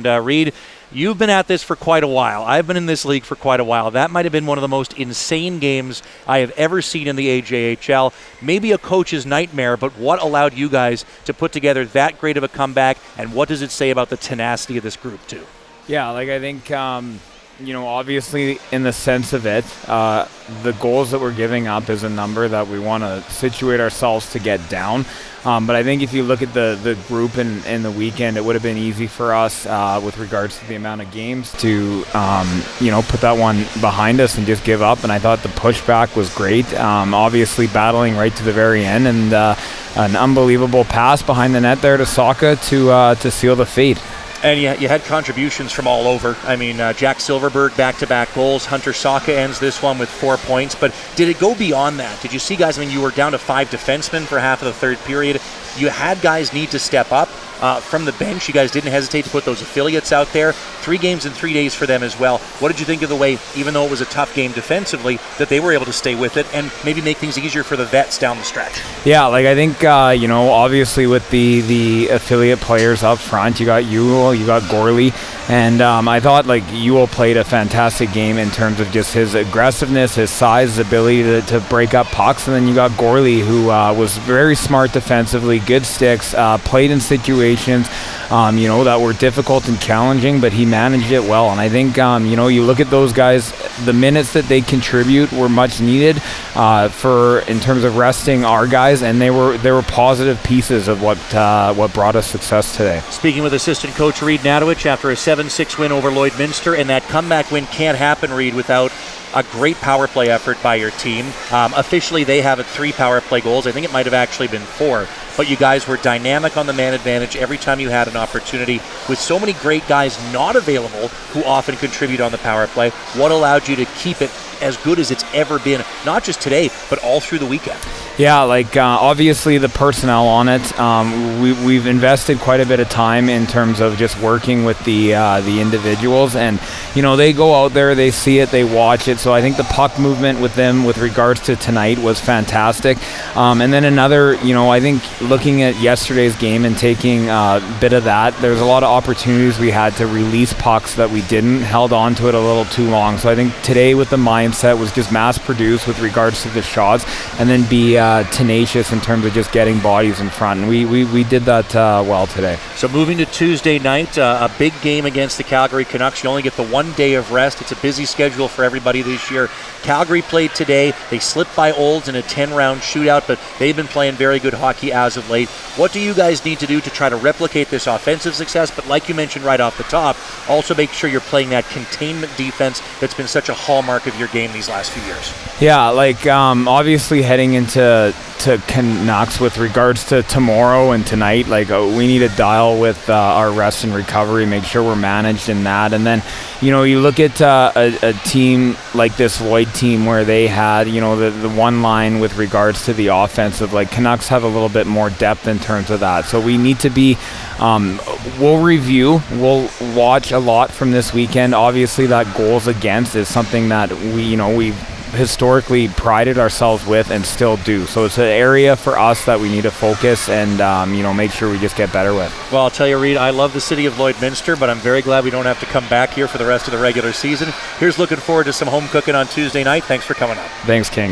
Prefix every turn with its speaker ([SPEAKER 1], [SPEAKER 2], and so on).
[SPEAKER 1] Reed, you've been at this for quite a while. I've been in this league for quite a while. That might have been one of the most insane games I have ever seen in the AJHL. Maybe a coach's nightmare, but what allowed you guys to put together that great of a comeback, and what does it say about the tenacity of this group, too?
[SPEAKER 2] Yeah, I think, obviously in the sense of it, the goals that we're giving up is a number that we want to situate ourselves to get down. But I think if you look at the group in the weekend, it would have been easy for us with regards to the amount of games to, put that one behind us and just give up. And I thought the pushback was great, obviously battling right to the very end, and an unbelievable pass behind the net there to Saka to seal the fate.
[SPEAKER 1] And you had contributions from all over. I mean, Jack Silverberg, back-to-back goals. Hunter Saka ends this one with 4 points. But did it go beyond that? Did you see guys, you were down to 5 defensemen for half of the third period. You had guys need to step up from the bench. You guys didn't hesitate to put those affiliates out there. 3 games in 3 days for them as well. What did you think of the way, even though it was a tough game defensively, that they were able to stay with it and maybe make things easier for the vets down the stretch?
[SPEAKER 2] Yeah, I think, obviously with the affiliate players up front, you got Ewell, you got Gorley, and I thought Ewell played a fantastic game in terms of just his aggressiveness, his size, his ability to break up pucks, and then you got Gorley, who was very smart defensively, good sticks, played in situations that were difficult and challenging, but he managed it well. And I think you look at those guys, the minutes that they contribute were much needed in terms of resting our guys, and they were positive pieces of what brought us success today.
[SPEAKER 1] Speaking with assistant coach Reed Nadowich after a 7-6 win over Lloydminster, and that comeback win can't happen, Reed, without a great power play effort by your team. Officially, they have 3 power play goals. I think it might have actually been 4. But you guys were dynamic on the man advantage every time you had an opportunity. With so many great guys not available who often contribute on the power play, what allowed you to keep it as good as it's ever been, not just today, but all through the weekend?
[SPEAKER 2] Yeah, obviously the personnel on it. We've invested quite a bit of time in terms of just working with the individuals, and they go out there, they see it, they watch it. So I think the puck movement with them with regards to tonight was fantastic. And then another, I think looking at yesterday's game and taking a bit of that, there's a lot of opportunities we had to release pucks that we didn't, held on to it a little too long. So I think today with the mindset was just mass produce with regards to the shots, and then be tenacious in terms of just getting bodies in front. And we did that well today.
[SPEAKER 1] So moving to Tuesday night, a big game against the Calgary Canucks. You only get the 1 day of rest. It's a busy schedule for everybody this year. Calgary played today. They slipped by Olds in a 10-round shootout, but they've been playing very good hockey as of late. What do you guys need to do to try to replicate this offensive success? But like you mentioned right off the top, also make sure you're playing that containment defense that's been such a hallmark of your game these last few years.
[SPEAKER 2] Yeah, obviously heading into Canucks with regards to tomorrow and tonight, we need to dial with our rest and recovery, make sure we're managed in that. And then, you look at a team like this Lloyd team where they had, the one line with regards to the offensive, Canucks have a little bit more depth in terms of that. So we need to be, we'll review, we'll watch a lot from this weekend. Obviously that goals against is something that we've historically prided ourselves with and still do. So it's an area for us that we need to focus and make sure we just get better with.
[SPEAKER 1] Well, I'll tell you, Reed, I love the city of Lloydminster, but I'm very glad we don't have to come back here for the rest of the regular season. Here's looking forward to some home cooking on Tuesday night. Thanks for coming up.
[SPEAKER 2] Thanks, King.